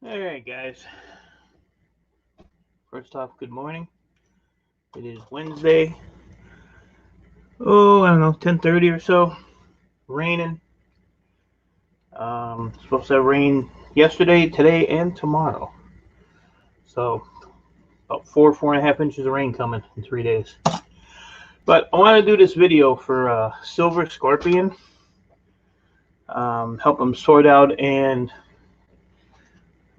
All right, guys. First off, good morning. It is Wednesday. Oh, I don't know, 10:30 or so. Raining. Supposed to have rain yesterday, today, and tomorrow. So about 4.5 inches of rain coming in 3 days. But I want to do this video for Silver Scorpion. Help him sort out and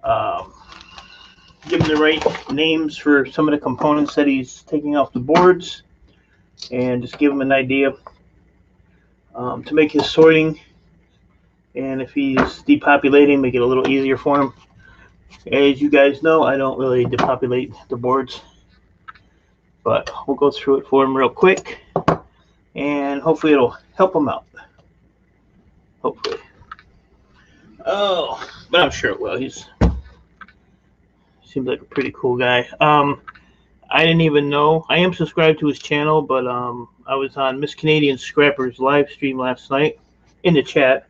um, give him the right names for some of the components that he's taking off the boards, and just give him an idea to make his sorting, and if he's depopulating, make it a little easier for him. As you guys know, I don't really depopulate the boards, but we'll go through it for him real quick, and hopefully it'll help him out. Hopefully. Oh, but I'm sure it will. He seems like a pretty cool guy. I didn't even know. I am subscribed to his channel, but I was on Miss Canadian Scrapper's live stream last night in the chat,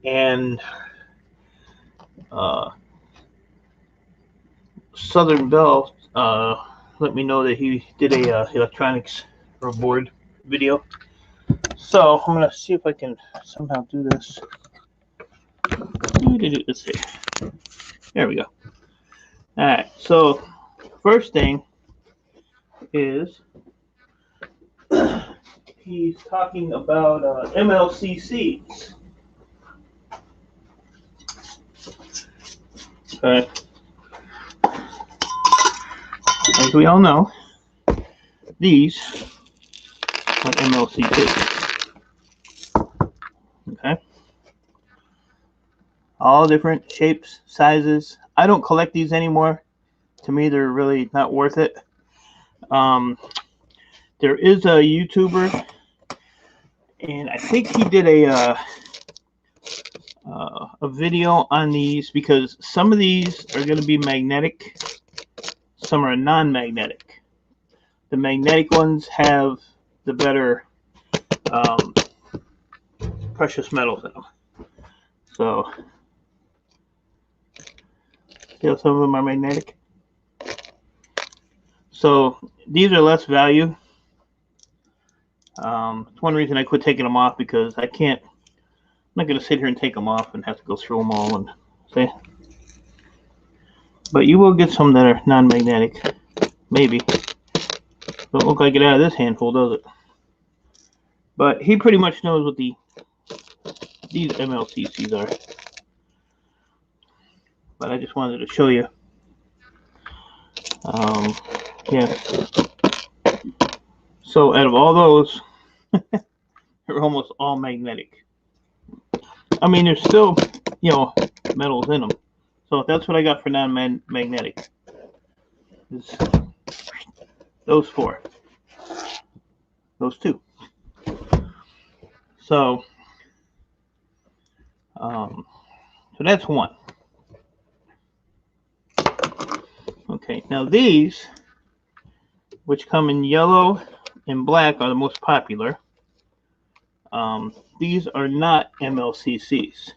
and Southern Bell let me know that he did a electronics or board video. So I'm gonna see if I can somehow do this. Let's see. There we go. All right. So first thing is he's talking about MLCCs. Okay. As we all know, these are MLCCs. Okay. All different shapes, sizes. I don't collect these anymore. To me, they're really not worth it. There is a YouTuber, and I think he did a video on these, because some of these are going to be magnetic, some are non-magnetic. The magnetic ones have the better precious metals in them. So, see how some of them are magnetic? So these are less value. It's one reason I quit taking them off, because I'm not going to sit here and take them off and have to go through them all and say. But you will get some that are non-magnetic, maybe. Don't look like it out of this handful, does it? But he pretty much knows what these MLCCs are. But I just wanted to show you. Yeah. So out of all those, they're almost all magnetic. I mean, there's still, metals in them. So that's what I got for non-magnetic. Those four. Those two. So that's one. Okay, now these, which come in yellow and black, are the most popular. These are not MLCCs.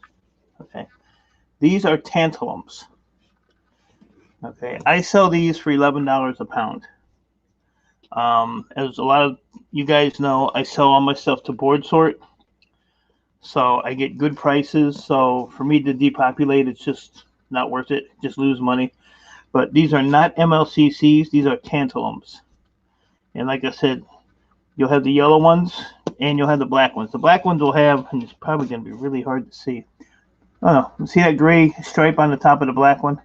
Okay, these are Tantalums. Okay, I sell these for $11 a pound. As a lot of you guys know, I sell all my stuff to board sort, so I get good prices. So for me to depopulate, it's just not worth it. Just lose money. But these are not MLCCs. These are Tantalums. And like I said, you'll have the yellow ones and you'll have the black ones. The black ones will have, and it's probably going to be really hard to see. Oh, see that gray stripe on the top of the black one?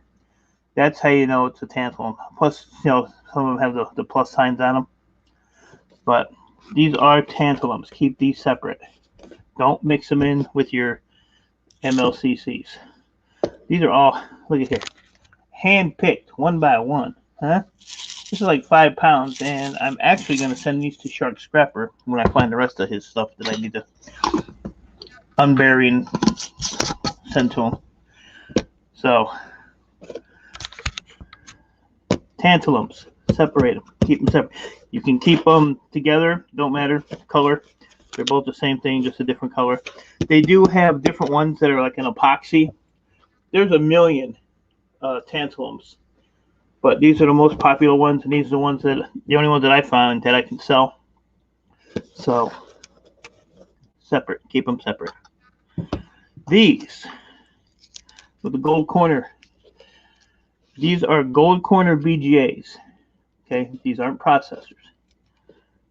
That's how you know it's a tantalum. Plus, some of them have the plus signs on them. But these are tantalums. Keep these separate. Don't mix them in with your MLCCs. These are all, look at here, hand-picked, one by one. Huh? This is like 5 pounds, and I'm actually going to send these to Shark Scrapper when I find the rest of his stuff that I need to unbury and send to him. So, tantalums, separate them, keep them separate. You can keep them together, don't matter color. They're both the same thing, just a different color. They do have different ones that are like an epoxy. There's a million tantalums. But these are the most popular ones, and these are the only ones that I found that I can sell. So separate, keep them separate. These with the gold corner. These are gold corner VGAs. Okay, these aren't processors.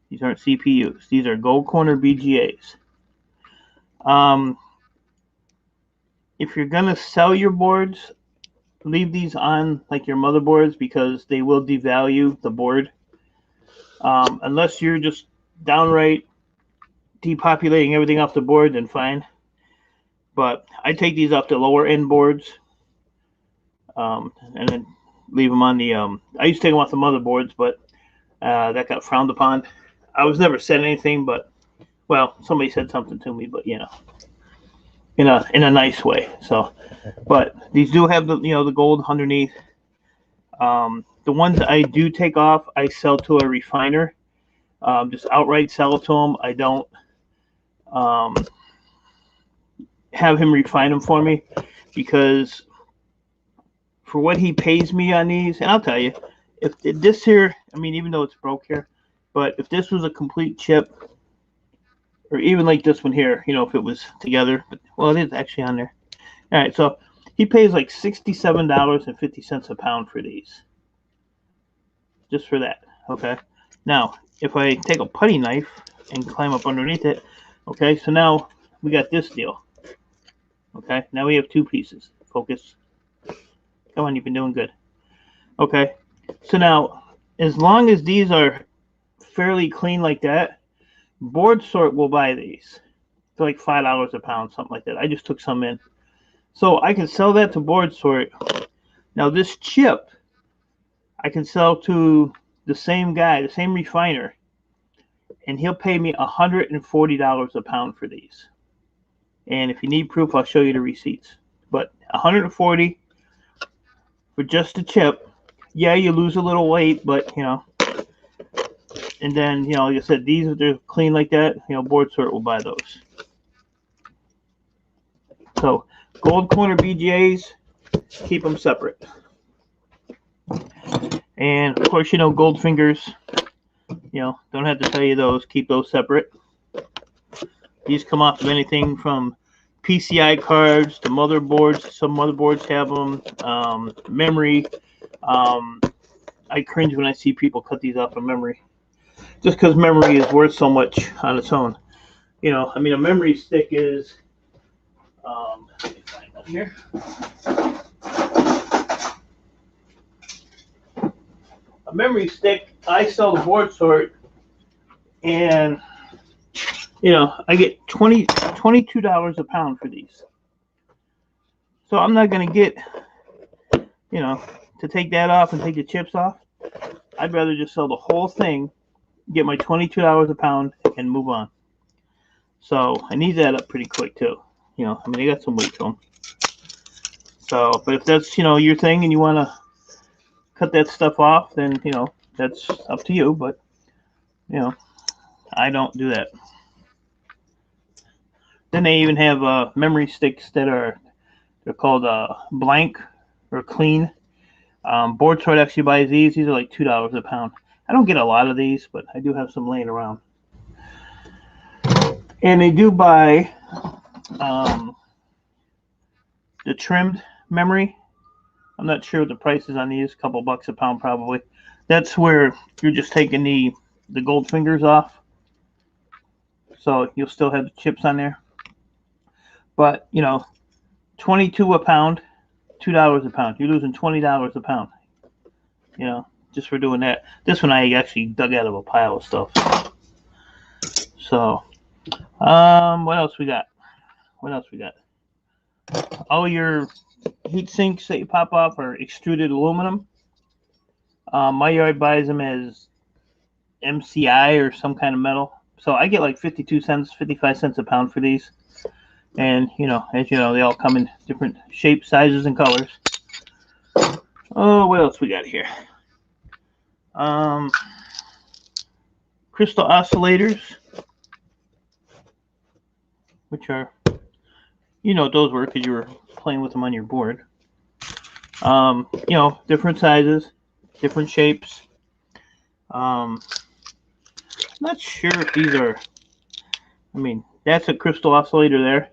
These aren't CPUs. These are gold corner VGAs. If you're gonna sell your boards, leave these on like your motherboards because they will devalue the board. Unless you're just downright depopulating everything off the board, then fine. But I take these off the lower end boards, and then leave them on the. I used to take them off the motherboards, but that got frowned upon. I was never said anything, but well, somebody said something to me, but you know, in a nice way. So, but these do have the the gold underneath. The ones that I do take off, I sell to a refiner. Just outright sell it to him. I don't have him refine them for me because for what he pays me on these, and I'll tell you, if this here, I mean, even though it's broke here, but if this was a complete chip, or even like this one here, if it was together, but well, it is actually on there. All right, so he pays like $67.50 a pound for these, just for that. Okay. Now, if I take a putty knife and climb up underneath it, okay, so now we got this deal. Okay, now we have two pieces. Focus. Come on, you've been doing good. Okay, so now, as long as these are fairly clean like that, Board Sort will buy these for like $5 a pound, something like that. I just took some in. So I can sell that to Board Sort. Now this chip, I can sell to the same guy, the same refiner, and he'll pay me $140 a pound for these. And if you need proof, I'll show you the receipts. But $140 for just the chip. Yeah, you lose a little weight, but and then like I said, these, if they're clean like that, Board Sort will buy those. So gold corner VGAs, keep them separate. And of course, gold fingers, don't have to tell you those, keep those separate. These come off of anything from PCI cards to motherboards. Some motherboards have them. Memory. I cringe when I see people cut these off of memory, just because memory is worth so much on its own. I mean, a memory stick is. Let me find that here. A memory stick, I sell the Board Sort, and I get $22 a pound for these. So I'm not going to get, to take that off and take the chips off. I'd rather just sell the whole thing, get my $22 a pound, and move on. So I need that up pretty quick too. I mean, they got some weight to them. So, but if that's, your thing and you want to cut that stuff off, then, that's up to you. But, I don't do that. Then they even have memory sticks that they're called blank or clean. Board Sort actually buys these. These are like $2 a pound. I don't get a lot of these, but I do have some laying around. And they do buy the trimmed memory. I'm not sure what the price is on these. A couple bucks a pound probably. That's where you're just taking the gold fingers off. So you'll still have the chips on there. But, $22 a pound, $2 a pound. You're losing $20 a pound, just for doing that. This one I actually dug out of a pile of stuff. So, what else we got? All your heat sinks that you pop off are extruded aluminum. My yard buys them as MCI or some kind of metal. So I get like 52 cents, 55 cents a pound for these. And, as you know, they all come in different shapes, sizes, and colors. Oh, what else we got here? Crystal oscillators, which are, what those were because you were playing with them on your board. You know, different sizes, different shapes. I'm not sure if these are, I mean, that's a crystal oscillator there.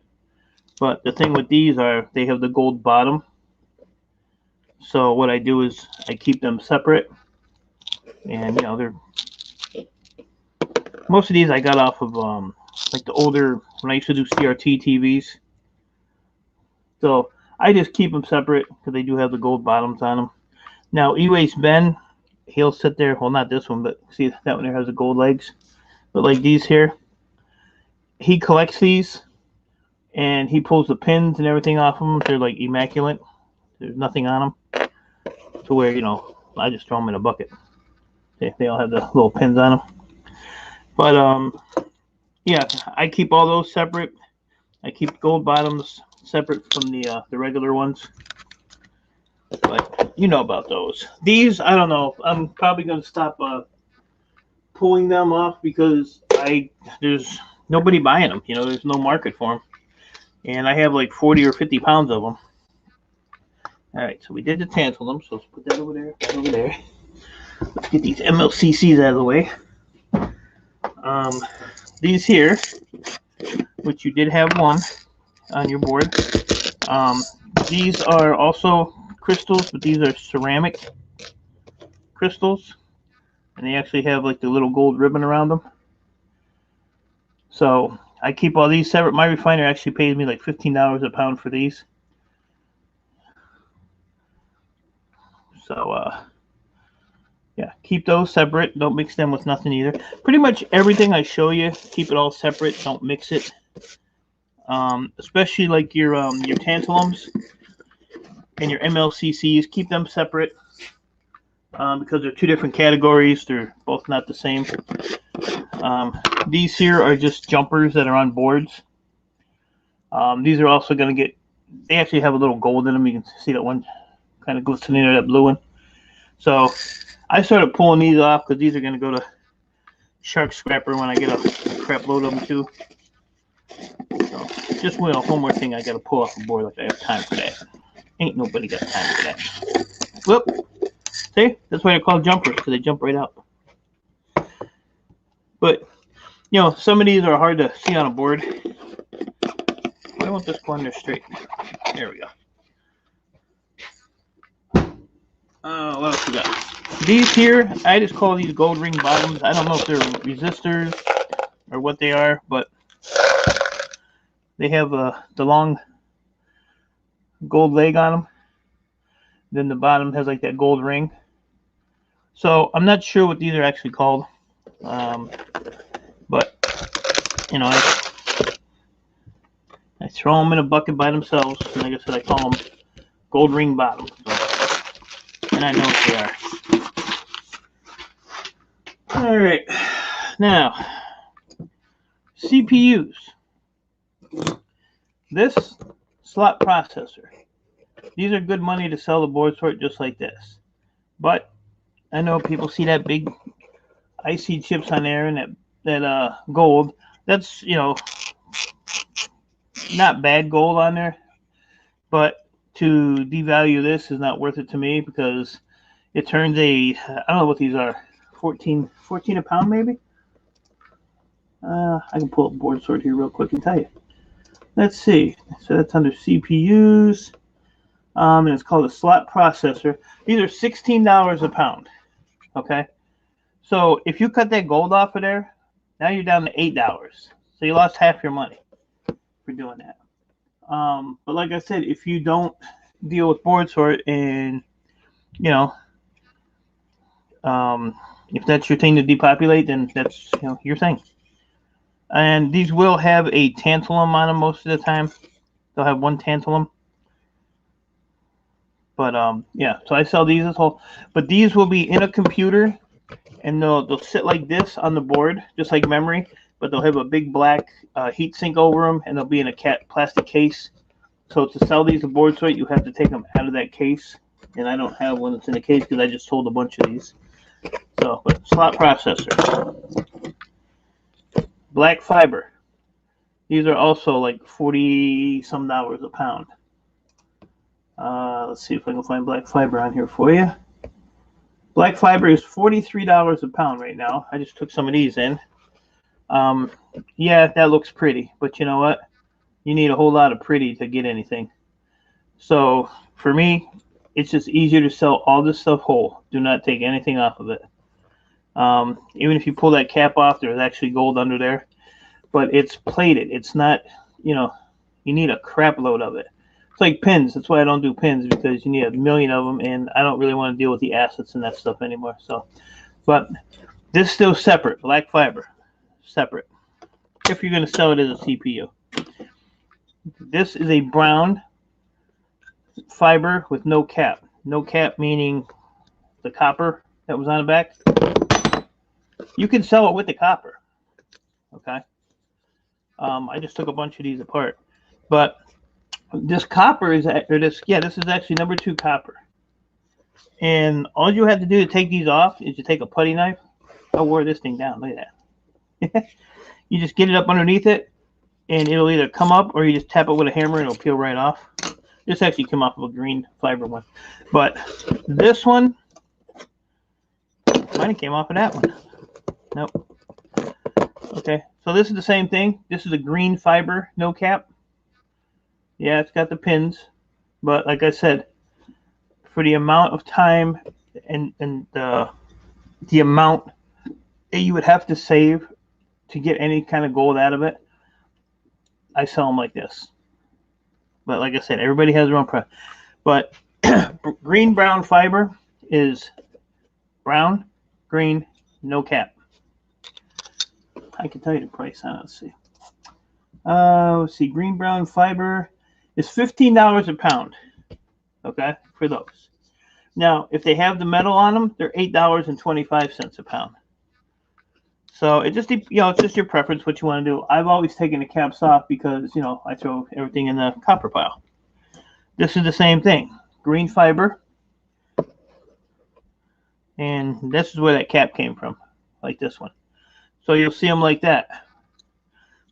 But the thing with these are they have the gold bottom. So what I do is I keep them separate. And, you know, they're, most of these I got off of, like the older, when I used to do CRT TVs. So I just keep them separate because they do have the gold bottoms on them. Now, E-Waste Ben, he'll sit there, well, not this one, but see that one there has the gold legs. But like these here, he collects these and he pulls the pins and everything off of them. They're like immaculate. There's nothing on them to where, you know, I just throw them in a bucket. They all have the little pins on them. But, yeah, I keep all those separate. I keep gold bottoms separate from the regular ones. But you know about those. These, I don't know. I'm probably going to stop pulling them off because there's nobody buying them. You know, there's no market for them. And I have like 40 or 50 pounds of them. All right, so we did the tantalum. So let's put that over there, that over there. Let's get these MLCCs out of the way. These here, which you did have one on your board. These are also crystals, but these are ceramic crystals. And they actually have like the little gold ribbon around them. So I keep all these separate. My refiner actually pays me like $15 a pound for these. So, yeah, keep those separate. Don't mix them with nothing either. Pretty much everything I show you, keep it all separate. Don't mix it. Especially like your tantalums and your MLCCs, keep them separate because they're two different categories. They're both not the same. These here are just jumpers that are on boards. These are also going to get, they actually have a little gold in them. You can see that one kind of glistening there, that blue one. So I started pulling these off because these are going to go to Shark Scrapper when I get a crap load of them too. So just one more thing I got to pull off the board. Like I have time for that. Ain't nobody got time for that. Whoop. See? That's why they're called jumpers, because they jump right out. But, you know, some of these are hard to see on a board. Why won't this go on there straight? There we go. What else we got? These here, I just call these gold ring bottoms. I don't know if they're resistors or what they are, but they have the long gold leg on them. Then the bottom has like that gold ring. So I'm not sure what these are actually called. But, you know, I throw them in a bucket by themselves. And like I said, I call them gold ring bottoms. So, and I know what they are. All right. Now, CPUs. This slot processor. These are good money to sell the board sort just like this. But I know people see that big IC chips on there and that gold. That's, you know, not bad gold on there. But to devalue this is not worth it to me because it turns I don't know what these are, 14 a pound maybe? I can pull up board sort here real quick and tell you. Let's see. So that's under CPUs. And it's called a slot processor. These are $16 a pound. Okay? So if you cut that gold off of there, now you're down to $8. So you lost half your money for doing that. But like I said, if you don't deal with board sort and, you know, if that's your thing to depopulate, then that's, you know, your thing. And these will have a tantalum on them most of the time. They'll have one tantalum. But yeah, so I sell these as whole. But these will be in a computer, and they'll sit like this on the board, just like memory. But they'll have a big black heat sink over them, and they'll be in a plastic case. So to sell these to board sort, you have to take them out of that case. And I don't have one that's in a case because I just sold a bunch of these. So, but slot processor. Black fiber. These are also like $40 some a pound. Let's see if I can find black fiber on here for you. Black fiber is $43 a pound right now. I just took some of these in. Yeah, that looks pretty, but you know what? You need a whole lot of pretty to get anything. So for me, it's just easier to sell all this stuff whole. Do not take anything off of it. Even if you pull that cap off, there's actually gold under there, but it's plated. It's not, you need a crap load of it. It's like pins. That's why I don't do pins, because you need a million of them, and I don't really want to deal with the acids and that stuff anymore. So, but this is still separate. Black fiber, separate. If you're going to sell it as a CPU. This is a brown fiber with no cap. No cap meaning the copper that was on the back. You can sell it with the copper. Okay. I just took a bunch of these apart, but this copper is, this is actually number 2 copper. And all you have to do to take these off is you take a putty knife. I wore this thing down. Look at that. You just get it up underneath it, and it'll either come up, or you just tap it with a hammer and it'll peel right off. This actually came off of a green fiber one, but this one might have came off of that one. Nope. Okay, so this is the same thing. This is a green fiber, no cap. Yeah, it's got the pins, but like I said, for the amount of time and the amount that you would have to save to get any kind of gold out of it, I sell them like this. But like I said, everybody has their own price. But green brown fiber is brown, green, no cap. I can tell you the price on it. Let's see. Let's see. Green brown fiber is $15 a pound. Okay, for those. Now, if they have the metal on them, they're $8.25 a pound. So it just, it's just your preference what you want to do. I've always taken the caps off because, I throw everything in the copper pile. This is the same thing. Green fiber. And this is where that cap came from, like this one. So you'll see them like that.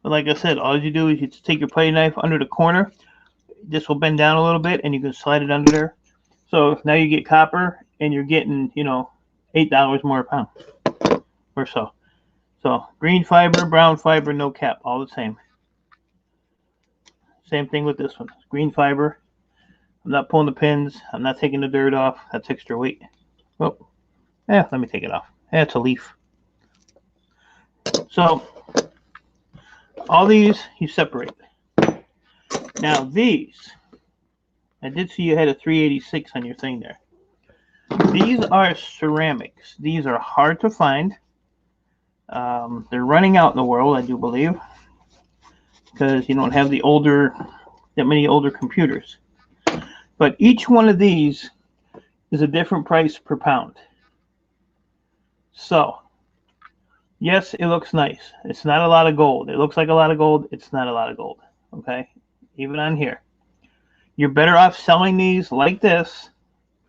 But like I said, all you do is you just take your putty knife under the corner. This will bend down a little bit, and you can slide it under there. So now you get copper, and you're getting, $8 more a pound or so. So green fiber, brown fiber, no cap, all the same. Same thing with this one. Green fiber. I'm not pulling the pins. I'm not taking the dirt off. That's extra weight. Oh, let me take it off. It's a leaf. So all these you separate. Now these, I did see you had a 386 on your thing there. These are ceramics. These are hard to find. They're running out in the world, I do believe, because you don't have that many older computers. But each one of these is a different price per pound. So, yes, it looks nice. It's not a lot of gold. It looks like a lot of gold. It's not a lot of gold. Okay, even on here, you're better off selling these like this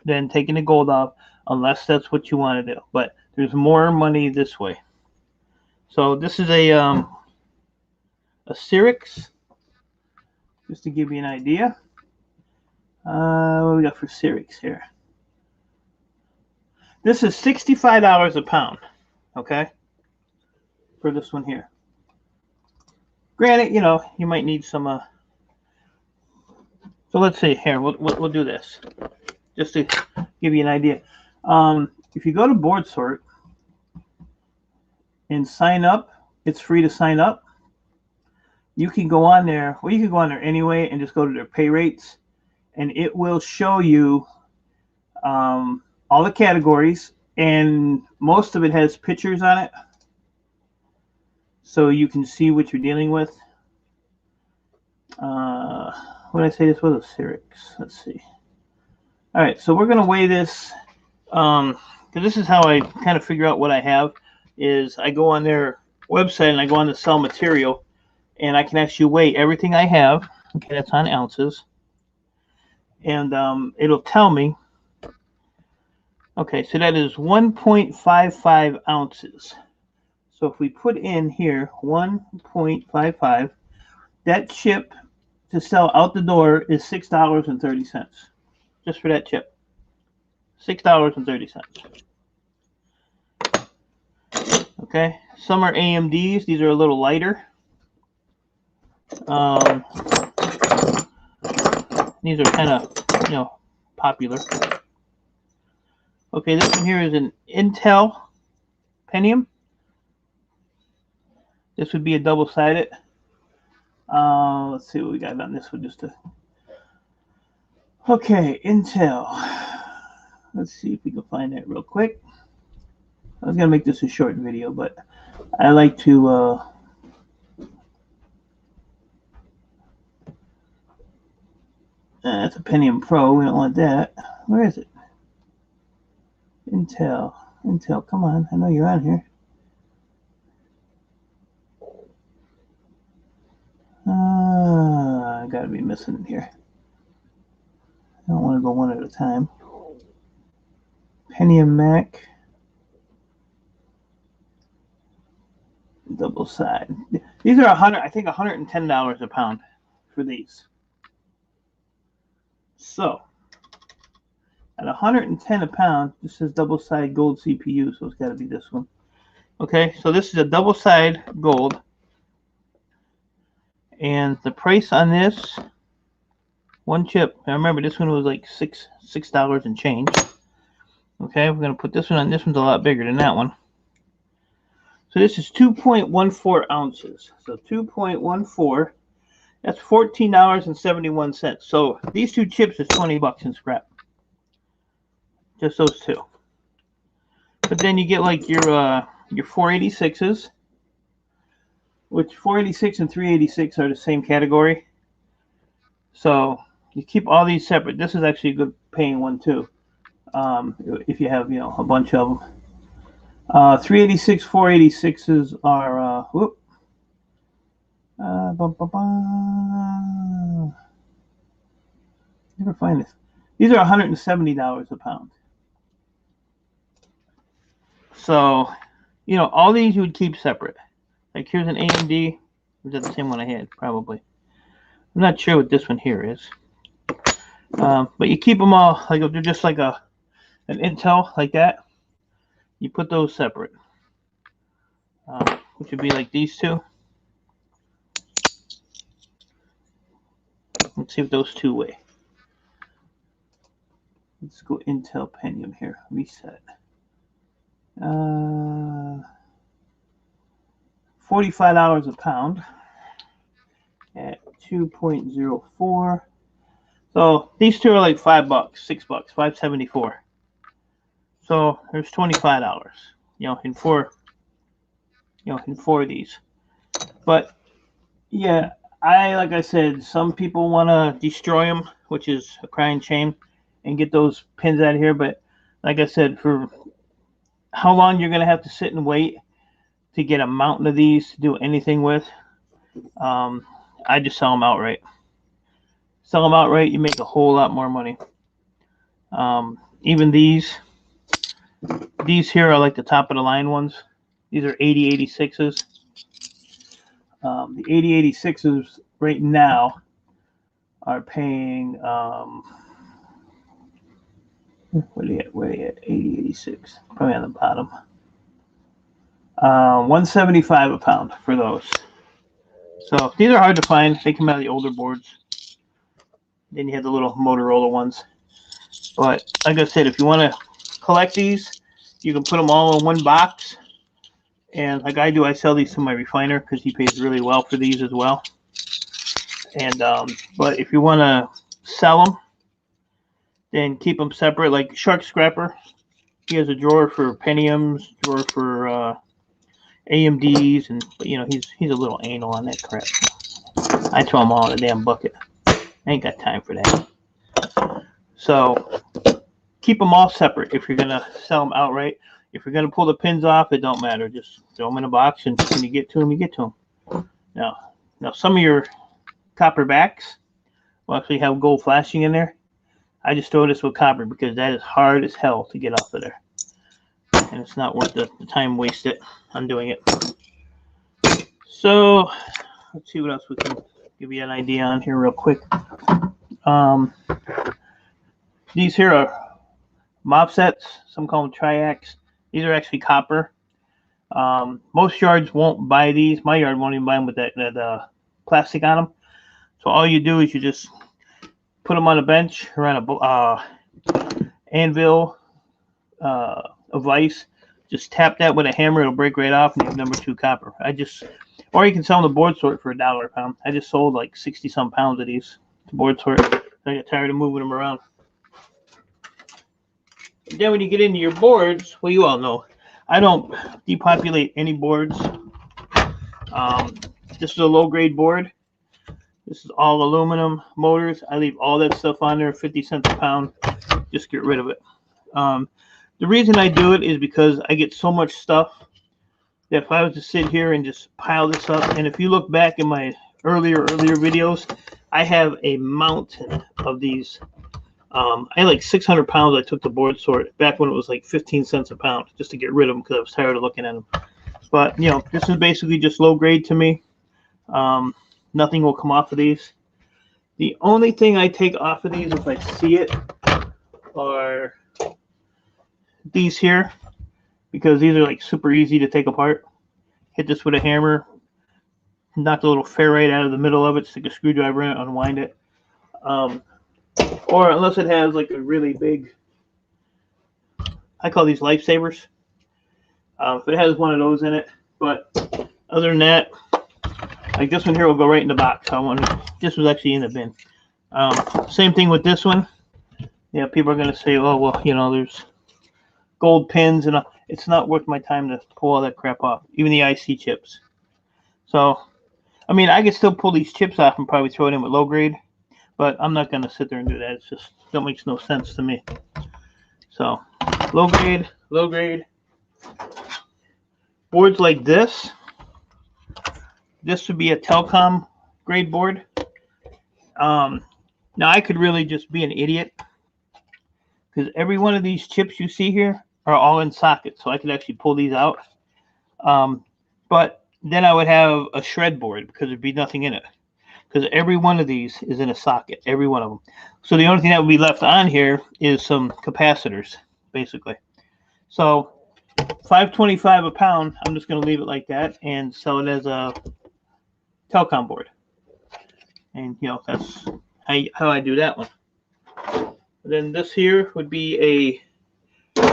than taking the gold off, unless that's what you want to do. But there's more money this way. So this is a Cyrix, just to give you an idea. What do we got for Cyrix here? This is $65 a pound, okay, for this one here. Granted, you might need some. So let's see here. We'll do this just to give you an idea. If you go to Board Sort and sign up, it's free to sign up. You can go on there, well, you can go on there anyway and just go to their pay rates, and it will show you all the categories, and most of it has pictures on it, so you can see what you're dealing with. What did I say this was? A Cyrix. Let's see. All right, so we're going to weigh this, because this is how I kind of figure out what I have. Is I go on their website and I go on to sell material, and I can actually weigh everything I have. Okay, that's on ounces, and it'll tell me. Okay, so that is 1.55 ounces. So if we put in here 1.55, that chip to sell out the door is $6.30. just for that chip. $6.30. Okay, some are AMDs. These are a little lighter. These are kind of, popular. Okay, this one here is an Intel Pentium. This would be a double-sided. Let's see what we got on this one just to... Okay, Intel. Let's see if we can find that real quick. I was going to make this a short video, but I like to... that's a Pentium Pro. We don't want that. Where is it? Intel. Intel, come on. I know you're on here. I gotta be missing it here. I don't want to go one at a time. Pentium Mac. Double side. These are I think $110 a pound for these. So at $110 a pound, this says double side gold CPU, so it's got to be this one. Okay, so this is a double side gold, and the price on this one chip. Now remember, this one was like $6 and change. Okay, we're gonna put this one on. This one's a lot bigger than that one. So this is 2.14 ounces. So 2.14. That's $14.71. So these two chips is $20 in scrap. Just those two. But then you get like your 486s, which 486 and 386 are the same category. So you keep all these separate. This is actually a good paying one too. If you have a bunch of them. 386, 486s are never find this. These are $170 a pound. So, all these you would keep separate. Like here's an AMD. Is that the same one I had? Probably. I'm not sure what this one here is. But you keep them all like they're just like an Intel like that. You put those separate, which would be like these two. Let's see if those two weigh. Let's go Intel Pentium here. Reset. $45 a pound at 2.04. So these two are like $5, $6, $5.74. So there's $25, in four of these. But yeah, like I said, some people want to destroy them, which is a crying shame, and get those pins out of here. But like I said, for how long you're going to have to sit and wait to get a mountain of these to do anything with, I just sell them outright. Sell them outright, you make a whole lot more money. Even these here are like the top of the line ones. These are 8086s. The 8086s right now are paying where are they at? 8086. Probably on the bottom. $175 a pound for those. So these are hard to find. They come out of the older boards. Then you have the little Motorola ones. But like I said, if you want to collect these, you can put them all in one box. And like I do, I sell these to my refiner because he pays really well for these as well. And but if you want to sell them, then keep them separate. Like Shark Scrapper, he has a drawer for Pentiums, drawer for AMDs, and he's a little anal on that crap. I throw them all in a damn bucket. I ain't got time for that. So keep them all separate if you're gonna sell them outright. If you're gonna pull the pins off, it don't matter. Just throw them in a box, and when you get to them, you get to them. Now some of your copper backs will actually have gold flashing in there. I just throw this with copper because that is hard as hell to get off of there, and it's not worth the time wasted on doing it. So let's see what else we can give you an idea on here real quick. These here are mop sets. Some call them triacs. These are actually copper. Most yards won't buy these. My yard won't even buy them with that plastic on them. So all you do is you just put them on a bench or on a anvil, a vise. Just tap that with a hammer. It'll break right off, and you have number 2 copper. Or you can sell them to board sort for $1 a pound. I just sold like 60-some pounds of these to board sort. I get tired of moving them around. And then when you get into your boards, well, you all know, I don't depopulate any boards. This is a low-grade board. This is all aluminum motors. I leave all that stuff on there, 50 cents a pound. Just get rid of it. The reason I do it is because I get so much stuff that if I was to sit here and just pile this up, and if you look back in my earlier videos, I have a mountain of these. I had like 600 pounds I took to board sort back when it was like 15 cents a pound just to get rid of them because I was tired of looking at them. But, you know, this is basically just low grade to me. Nothing will come off of these. The only thing I take off of these if I see it are these here, because these are like super easy to take apart. Hit this with a hammer, knock the little ferrite out of the middle of it, stick a screwdriver in it, unwind it. Or unless it has like a really big, I call these lifesavers. If it has one of those in it, but other than that, like this one here will go right in the box. This was actually in the bin. Same thing with this one. Yeah, people are gonna say, oh well, you know, there's gold pins and it's not worth my time to pull all that crap off, even the IC chips. So, I mean, I could still pull these chips off and probably throw it in with low grade, but I'm not going to sit there and do that. It's just, that makes no sense to me. So, low grade. Boards like this would be a telecom grade board. Now, I could really just be an idiot because every one of these chips you see here are all in sockets, so I could actually pull these out. But then I would have a shred board because there'd be nothing in it, because every one of these is in a socket, every one of them. So the only thing that would be left on here is some capacitors, basically. So $5.25 a pound, I'm just going to leave it like that and sell it as a telecom board. And, you know, that's how I do that one. Then this here would be a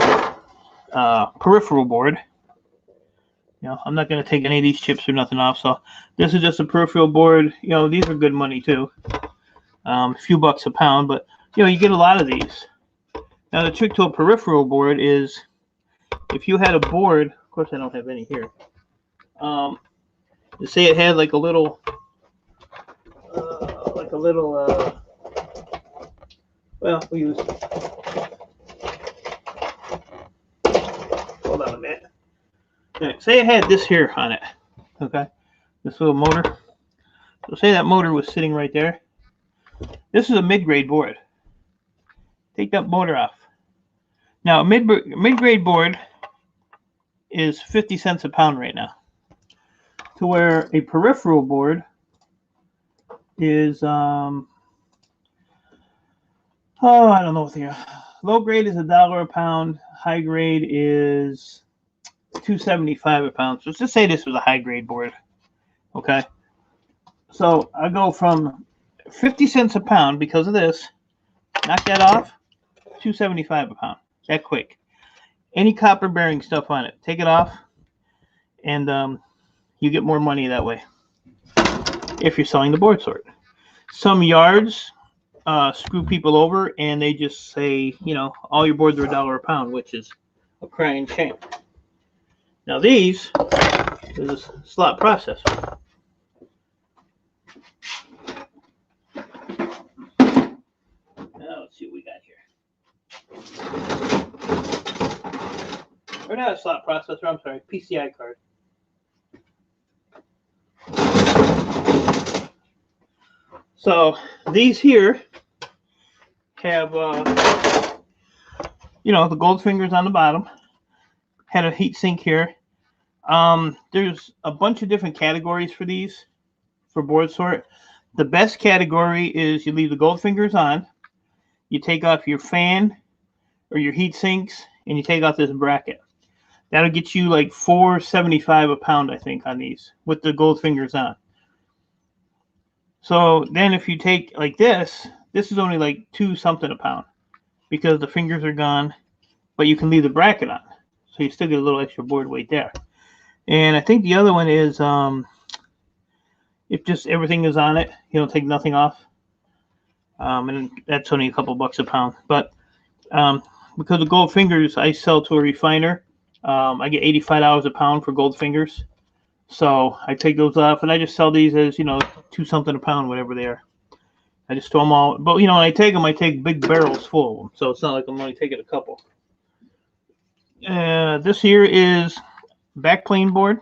peripheral board. You know, I'm not going to take any of these chips or nothing off. So this is just a peripheral board. You know, these are good money too. A few bucks a pound, but you know, you get a lot of these. Now the trick to a peripheral board is if you had a board, of course I don't have any here. Say it had like a little, well, we use, hold on a minute. Okay, say it had this here on it, okay? This little motor. So say that motor was sitting right there. This is a mid-grade board. Take that motor off. Now, a mid-grade board is 50 cents a pound right now. To where a peripheral board is, oh, I don't know what the low grade is $1 a pound. High grade is $2.75 a pound. So let's just say this was a high grade board. Okay. So I go from 50 cents a pound because of this. Knock that off. $2.75 a pound. That quick. Any copper bearing stuff on it, take it off, and you get more money that way. If you're selling the board sort. Some yards screw people over and they just say, you know, all your boards are $1 a pound, which is a crying shame. Now these is a slot processor. Now let's see what we got here. Or not a slot processor, I'm sorry, PCI card. So these here have, you know, the gold fingers on the bottom. Had a heat sink here. There's a bunch of different categories for these, for board sort. The best category is you leave the gold fingers on. you take off your fan or your heat sinks, and you take off this bracket. That'll get you like $4.75 a pound, I think, on these with the gold fingers on. So then if you take like this is only like $2 something a pound because the fingers are gone, but you can leave the bracket on. So you still get a little extra board weight there. And I think the other one is if just everything is on it, you don't take nothing off. And that's only a couple bucks a pound. But because of gold fingers, I sell to a refiner. I get $85 a pound for gold fingers. So I take those off, and I just sell these as, you know, $2 something a pound, whatever they are. I just throw them all. But, you know, when I take them, I take big barrels full of them. So it's not like I'm only taking a couple. This here is backplane board.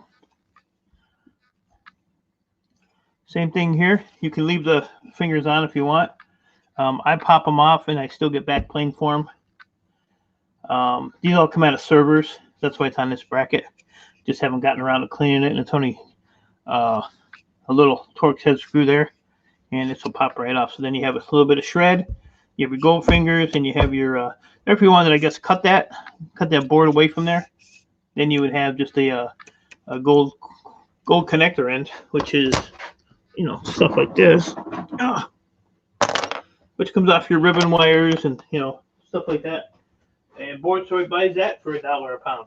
Same thing here. You can leave the fingers on if you want. I pop them off, and I still get backplane for them. These all come out of servers. That's why it's on this bracket. Just haven't gotten around to cleaning it, and it's only a little Torx head screw there, and this will pop right off. So then you have a little bit of shred. You have your gold fingers, and you have your if you wanted, I guess, cut that board away from there, then you would have just a gold connector end, which is, you know, stuff like this, which comes off your ribbon wires and, you know, stuff like that. And Board Sort buys that for $1 a pound.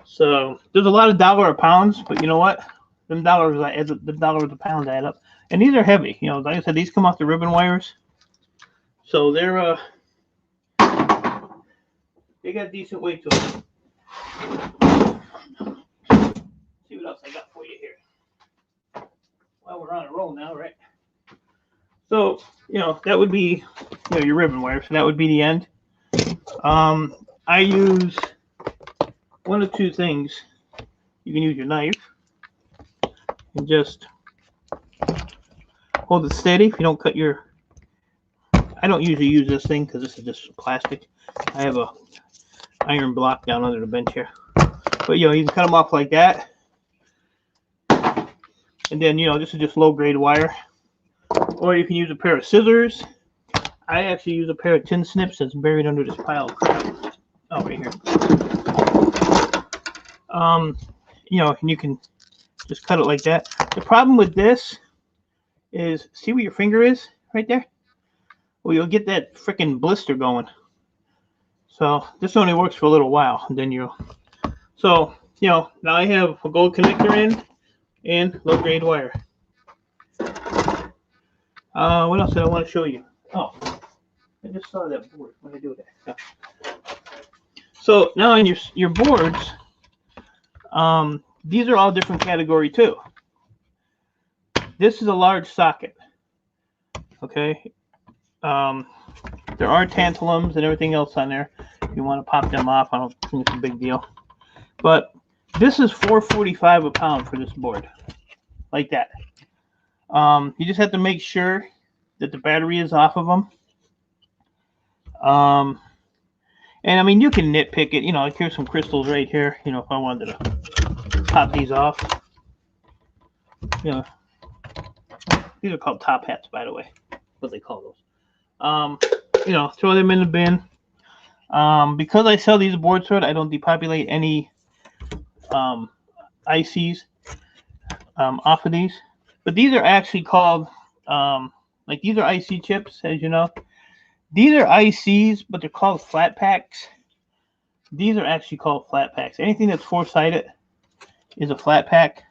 So there's a lot of $1 a pounds, but you know what? Them dollars a pound add up. And these are heavy. You know, like I said, these come off the ribbon wires. So they're they got decent weight to them. See what else I got for you here. Well, we're on a roll now, right? So, you know, that would be, you know, your ribbon wire. So that would be the end. I use one of two things. You can use your knife and just hold it steady. If you don't cut your, I don't usually use this thing because this is just plastic. I have a iron block down under the bench here. But, you know, you can cut them off like that. And then, you know, this is just low grade wire. Or you can use a pair of scissors. I actually use a pair of tin snips that's buried under this pile of crap. Oh, right here. You know, and you can just cut it like that. The problem with this is, see where your finger is right there? Well, you'll get that freaking blister going. So this only works for a little while, and then you'll. So, you know, now I have a gold connector in and low grade wire. What else did I want to show you? Oh, I just saw that board. What did I do with that? Oh. So now on your boards, these are all different category too. This is a large socket. Okay. There are tantalums and everything else on there. If you want to pop them off, I don't think it's a big deal. But this is $4.45 a pound for this board, like that. You just have to make sure that the battery is off of them. And I mean, you can nitpick it. You know, like here's some crystals right here. You know, if I wanted to pop these off. You know, these are called top hats, by the way. What they call those. You know, throw them in the bin. Because I sell these board sort, I don't depopulate any ICs off of these. But these are actually called, like these are IC chips, as you know. These are ICs, but they're called flat packs. These are actually called flat packs. Anything that's four-sided is a flat pack.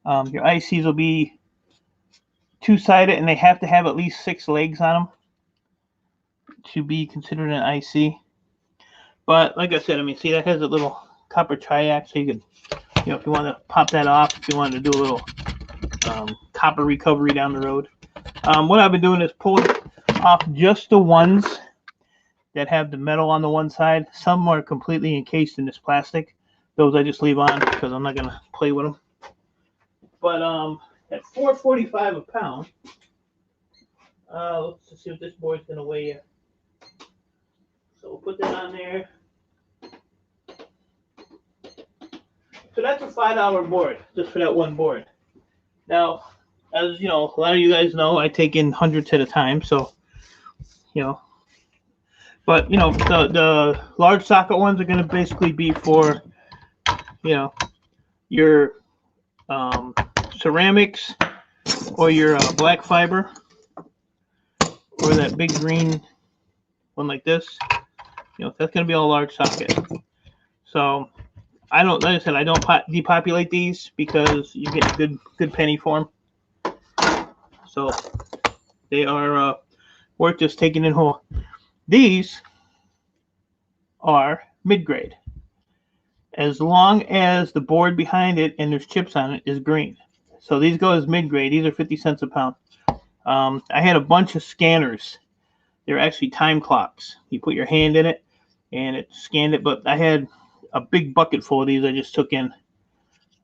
Your ICs will be two-sided, and they have to have at least 6 legs on them to be considered an IC. But like I said, I mean, see, that has a little copper triac, so you can, you know, if you want to pop that off, if you want to do a little copper recovery down the road. What I've been doing is pulling off just the ones that have the metal on the one side. Some are completely encased in this plastic. Those I just leave on because I'm not going to play with them. But at $4.45 a pound, let's see what this board's going to weigh you. So we'll put that on there. So that's a $5 board, just for that one board. Now, as you know, a lot of you guys know, I take in hundreds at a time. So, you know, But the large socket ones are going to basically be for your ceramics or your black fiber or that big green one like this. That's going to be all large socket. So I don't, like I said, I don't depopulate these because you get a good penny for them. So they are worth just taking in whole. These are mid-grade, as long as the board behind it and there's chips on it is green. So these go as mid-grade. These are 50 cents a pound. I had a bunch of scanners. They're actually time clocks. You put your hand in it and it scanned it, but I had a big bucket full of these I just took in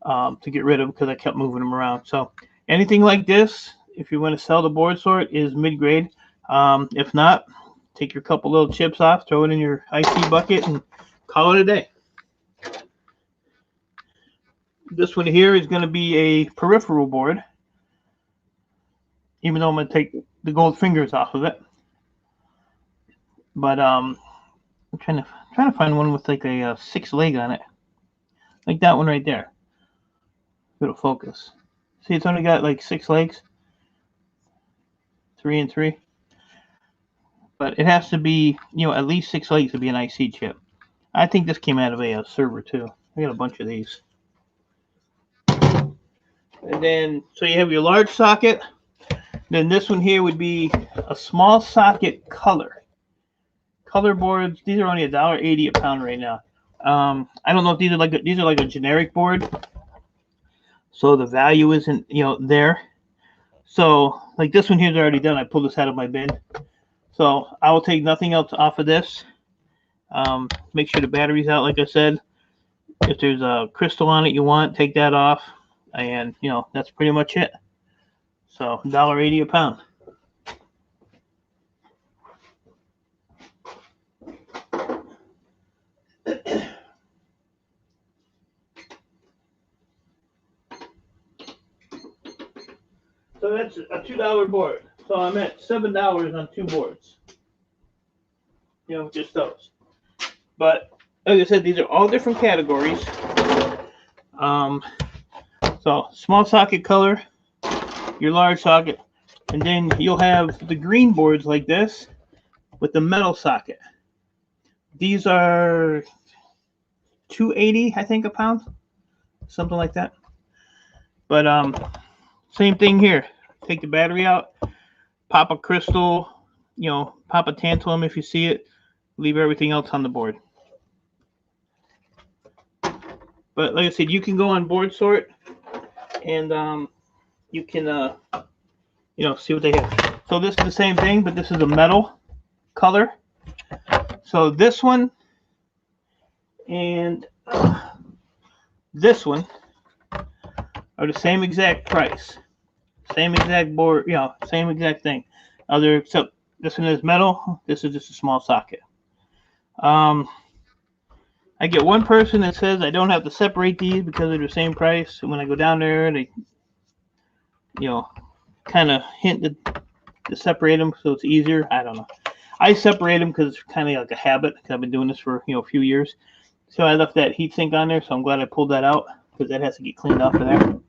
to get rid of because I kept moving them around. So anything like this, if you want to sell the board sort, is mid-grade. If not, take your couple little chips off, throw it in your IC bucket, and call it a day. This one here is going to be a peripheral board, even though I'm going to take the gold fingers off of it. But I'm trying to find one with like a 6 leg on it, like that one right there. It'll focus. See, it's only got like 6 legs, 3 and 3. But it has to be, at least 6 legs to be an IC chip. I think this came out of a server too. I got a bunch of these. And then, so you have your large socket. Then this one here would be a small socket color. Color boards. These are only $1.80 a pound right now. I don't know if these are like a generic board, so the value isn't there. So like this one here is already done. I pulled this out of my bin. So I will take nothing else off of this. Make sure the battery's out, like I said. If there's a crystal on it you want, take that off. And, that's pretty much it. So $1.80 a pound. So that's a $2 board. So I'm at $7 on 2 boards. Just those. But like I said, these are all different categories. So small socket color, your large socket, and then you'll have the green boards like this with the metal socket. These are $2.80, I think, a pound, something like that. But same thing here. Take the battery out, pop a crystal, pop a tantalum if you see it, leave everything else on the board. But like I said, you can go on board sort and you can see what they have. So this is the same thing, but this is a metal color. So this one and this one are the same exact price, same exact board, same exact thing. Except this one is metal. This is just a small socket. I get one person that says I don't have to separate these because they're the same price. And when I go down there, they, kind of hint to separate them so it's easier. I don't know. I separate them because it's kind of like a habit. Because I've been doing this for a few years. So I left that heat sink on there, so I'm glad I pulled that out because that has to get cleaned off of there.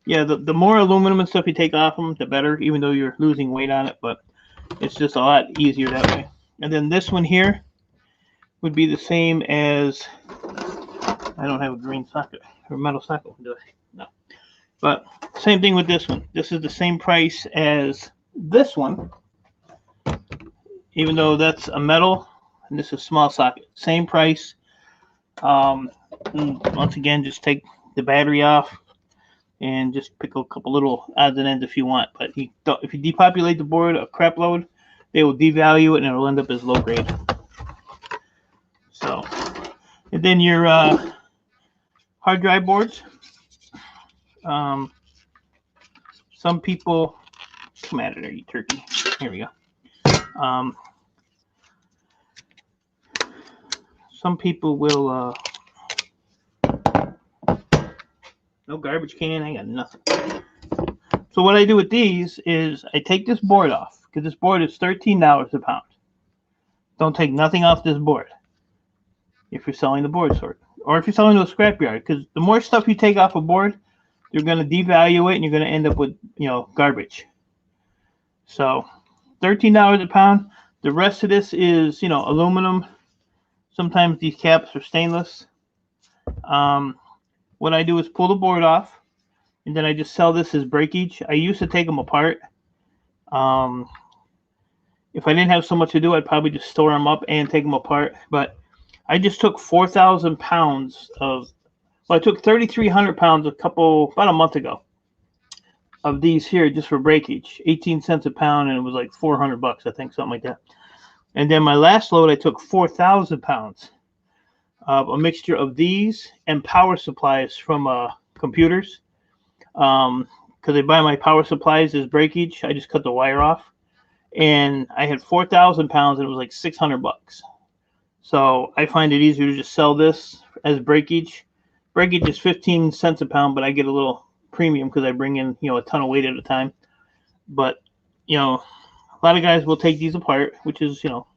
Yeah, the more aluminum and stuff you take off them, the better. Even though you're losing weight on it, but it's just a lot easier that way. And then this one here would be the same as, I don't have a green socket or metal socket, do I? No. But same thing with this one. This is the same price as this one, even though that's a metal and this is small socket. Same price. Once again, just take the battery off and just pick a couple little odds and ends if you want. But if you depopulate the board a crap load, they will devalue it and it'll end up as low grade. So, and then your hard drive boards. Some people, come out of there, you turkey. Here we go. Some people will, no garbage can, I got nothing. So what I do with these is I take this board off, because this board is $13 a pound. Don't take nothing off this board if you're selling the board sort, or if you're selling to a scrapyard, because the more stuff you take off a board, you're going to devalue it, and you're going to end up with, you know, garbage. So $13 a pound. The rest of this is, you know, aluminum. Sometimes these caps are stainless. What I do is pull the board off, and then I just sell this as breakage. I used to take them apart. If I didn't have so much to do, I'd probably just store them up and take them apart. But I just took 4,000 pounds of, well, I took 3,300 pounds about a month ago of these here just for breakage. 18 cents a pound, and it was like 400 bucks, I think, something like that. And then my last load, I took 4,000 pounds of a mixture of these and power supplies from computers. Because I buy my power supplies as breakage. I just cut the wire off. And I had 4,000 pounds, and it was like 600 bucks. So I find it easier to just sell this as breakage. Breakage is 15 cents a pound, but I get a little premium because I bring in, you know, a ton of weight at a time. But, you know, a lot of guys will take these apart, which is, you know,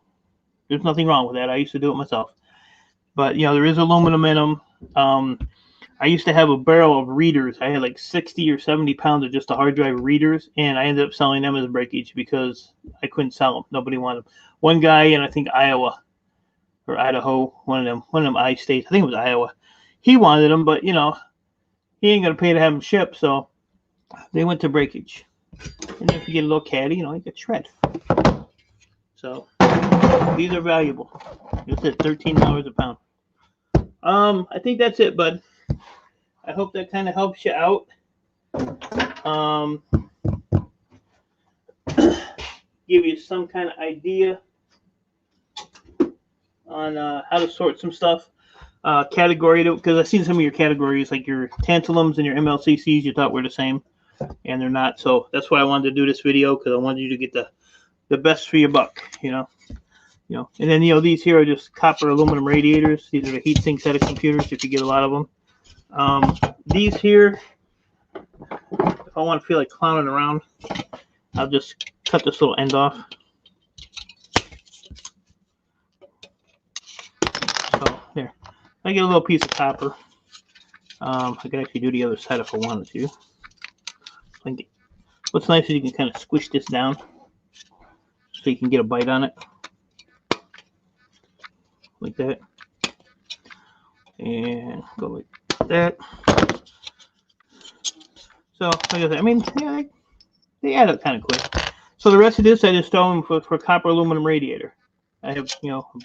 there's nothing wrong with that. I used to do it myself. But, you know, there is aluminum in them. I used to have a barrel of readers. I had like 60 or 70 pounds of just a hard drive readers, and I ended up selling them as breakage because I couldn't sell them. Nobody wanted them. One guy in, I think, Iowa or Idaho, one of them I states, I think it was Iowa, he wanted them, but, you know, he ain't going to pay to have them shipped, so they went to breakage. And if you get a little caddy, you know, you get shred. So these are valuable. It's at $13 a pound. I think that's it, bud. I hope that kind of helps you out. Give you some kind of idea on how to sort some stuff. Category, because I've seen some of your categories, like your Tantalums and your MLCCs, you thought were the same, and they're not. So that's why I wanted to do this video, because I wanted you to get the best for your buck, you know. And then, you know, these here are just copper aluminum radiators. These are the heat sinks out of computers if you get a lot of them. These here, if I want to feel like clowning around, I'll just cut this little end off. So there, I get a little piece of copper. I could actually do the other side if I wanted to. What's nice is you can kind of squish this down so you can get a bite on it, like that, and go like that. So, like I said, I mean, yeah, they add up kind of quick. So the rest of this, I just throw them for copper aluminum radiator. I have, you know, a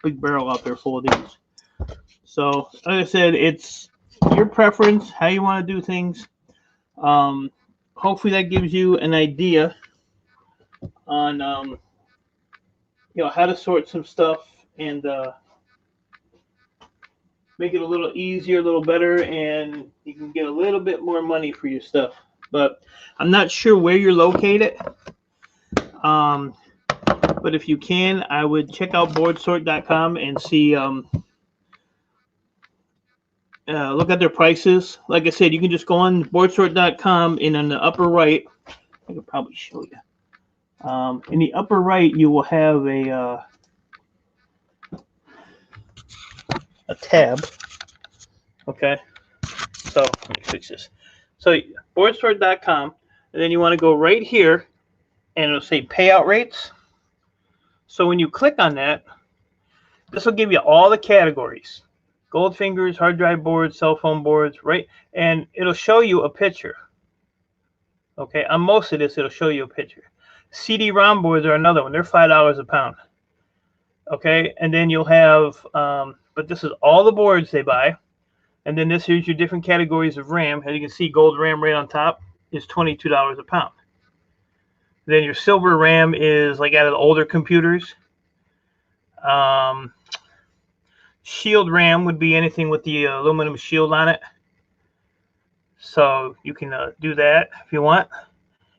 big barrel out there full of these. So, like I said, it's your preference, how you want to do things. Hopefully that gives you an idea on, you know, how to sort some stuff and make it a little easier, a little better, and you can get a little bit more money for your stuff. But I'm not sure where you're located. But if you can, I would check out boardsort.com and see, look at their prices. Like I said, you can just go on boardsort.com, and on the upper right, I could probably show you. In the upper right, you will have a tab. Okay, so let me fix this. So boardsort.com, and then you want to go right here, and it'll say payout rates. So when you click on that, this will give you all the categories: gold fingers, hard drive boards, cell phone boards, right? And it'll show you a picture. Okay, on most of this, it'll show you a picture. CD-ROM boards are another one. They're $5 a pound. Okay, and then you'll have, but this is all the boards they buy. And then this here's your different categories of RAM. As you can see, gold RAM right on top is $22 a pound. Then your silver RAM is like out of the older computers. Shield RAM would be anything with the aluminum shield on it. So you can do that if you want.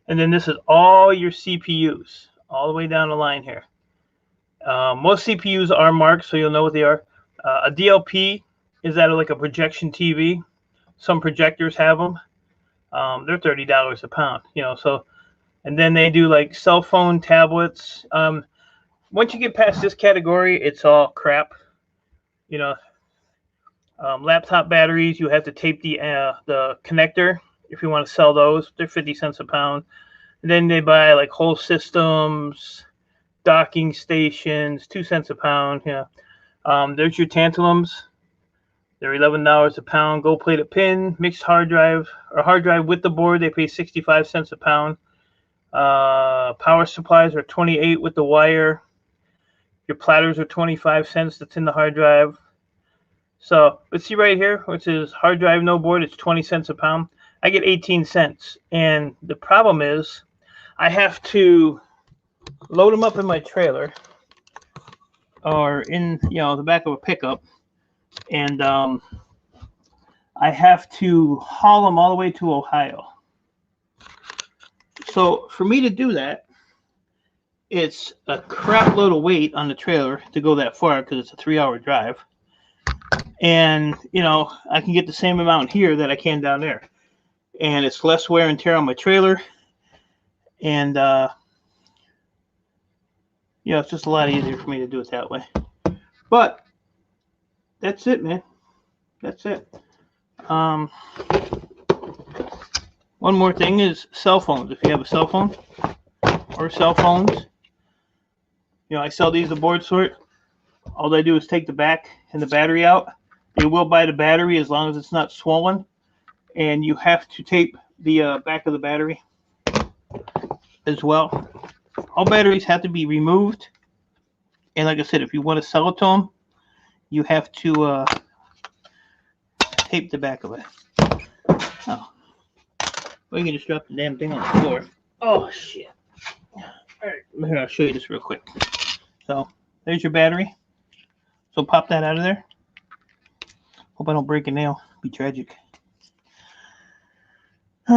And then this is all your CPUs, all the way down the line here. Most CPUs are marked, so you'll know what they are. A DLP is that like a projection TV. Some projectors have them. They're $30 a pound, you know. So, and then they do like cell phone, tablets. once you get past this category, it's all crap. You know, laptop batteries, you have to tape the connector if you want to sell those. They're 50 cents a pound. And then they buy like whole systems, docking stations, 2 cents a pound. Yeah. There's your Tantalums. They're $11 a pound. Gold plated pin, mixed hard drive, or hard drive with the board. They pay 65 cents a pound. Power supplies are 28 with the wire. Your platters are 25 cents. That's in the hard drive. So let's see right here, which is hard drive no board. It's 20 cents a pound. I get 18 cents. And the problem is I have to load them up in my trailer or in, the back of a pickup. And I have to haul them all the way to Ohio. So for me to do that, it's a crap load of weight on the trailer to go that far because it's a 3-hour drive. And, I can get the same amount here that I can down there. And it's less wear and tear on my trailer. And, it's just a lot easier for me to do it that way. But that's it, man. That's it. One more thing is cell phones. If you have a cell phone or cell phones, I sell these to board sort. All they do is take the back and the battery out. They will buy the battery as long as it's not swollen. And you have to tape the back of the battery as well. All batteries have to be removed. And like I said, if you want to sell it to them, you have to tape the back of it. Oh. Well, you can just drop the damn thing on the floor. Oh, shit. All right, here, I'll show you this real quick. So, there's your battery. So, pop that out of there. Hope I don't break a nail. It'd be tragic. All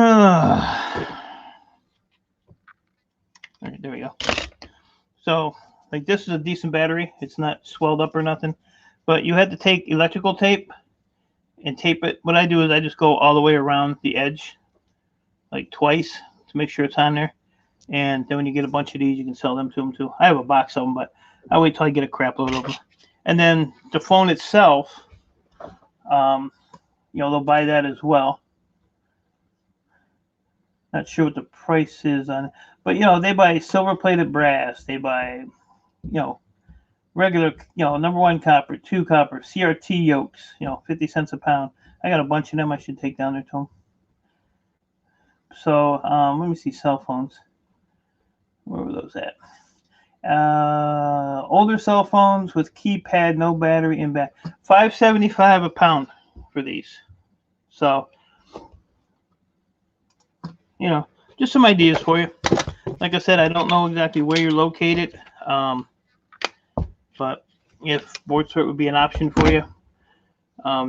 right, there we go. So, like, this is a decent battery. It's not swelled up or nothing. But you have to take electrical tape and tape it. What I do is I just go all the way around the edge, like twice, to make sure it's on there. And then when you get a bunch of these, you can sell them to them too. I have a box of them, but I wait till I get a crap load of them. And then the phone itself, they'll buy that as well. Not sure what the price is on it, but they buy silver plated brass. They buy, regular, number 1 copper, 2 copper, CRT yokes, 50 cents a pound. I got a bunch of them I should take down there to them. So let me see cell phones. Where were those at? Older cell phones with keypad, no battery, and back. $5.75 a pound for these. So, just some ideas for you. Like I said, I don't know exactly where you're located, but if board sort would be an option for you,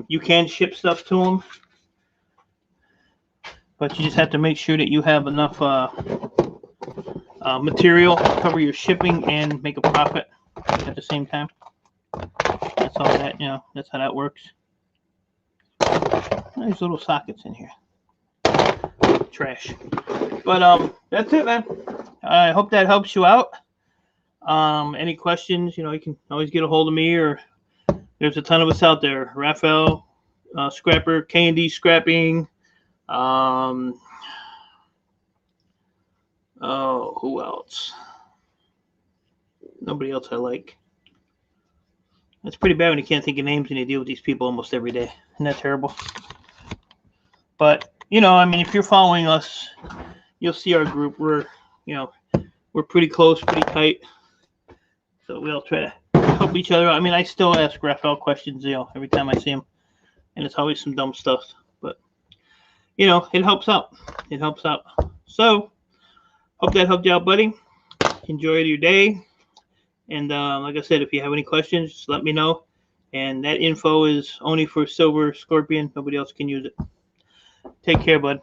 you can ship stuff to them, but you just have to make sure that you have enough material to cover your shipping and make a profit at the same time. That's all that, that's how that works. There's little sockets in here. Trash. But that's it, man. I hope that helps you out. Any questions, you can always get a hold of me, or there's a ton of us out there. Raphael, Scrapper, K&D Scrapping. Who else? Nobody else I like. It's pretty bad when you can't think of names and you deal with these people almost every day. Isn't that terrible? But, if you're following us, you'll see our group. We're pretty close, pretty tight. So we all try to help each other out. I still ask Raphael questions, every time I see him. And it's always some dumb stuff. But, it helps out. It helps out. So, hope that helped you out, buddy. Enjoy your day. And like I said, if you have any questions, just let me know. And that info is only for Silver Scorpion. Nobody else can use it. Take care, bud.